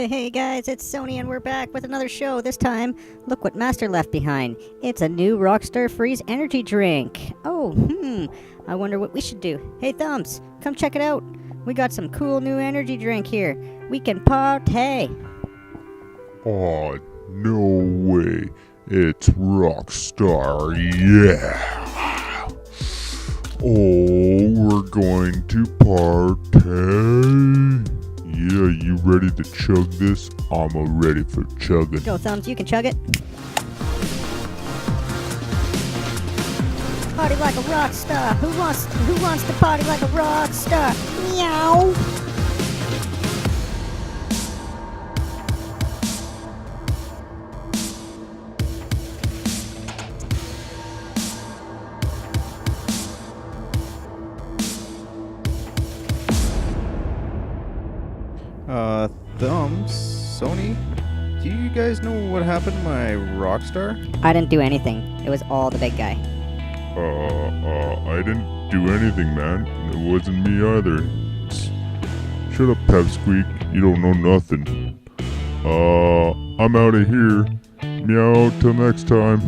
Hey guys, it's Sony and we're back with another show. This time, look what Master left behind. It's a new RockStar Freeze energy drink. I wonder what we should do. Hey Thumbs, come check it out. We got some cool new energy drink here. We can party. Oh, no way. It's RockStar, yeah. Oh, we're going to party. Yeah, you ready to chug this? I'm ready for chugging. Go Thumbs, you can chug it. Party like a rock star. Who wants to party like a rock star? Meow. Thumbs, Sony, do you guys know what happened to my RockStar? I didn't do anything. It was all the big guy. I didn't do anything, man. It wasn't me either. Shut up, Pepsqueak. You don't know nothing. I'm out of here. Meow, till next time.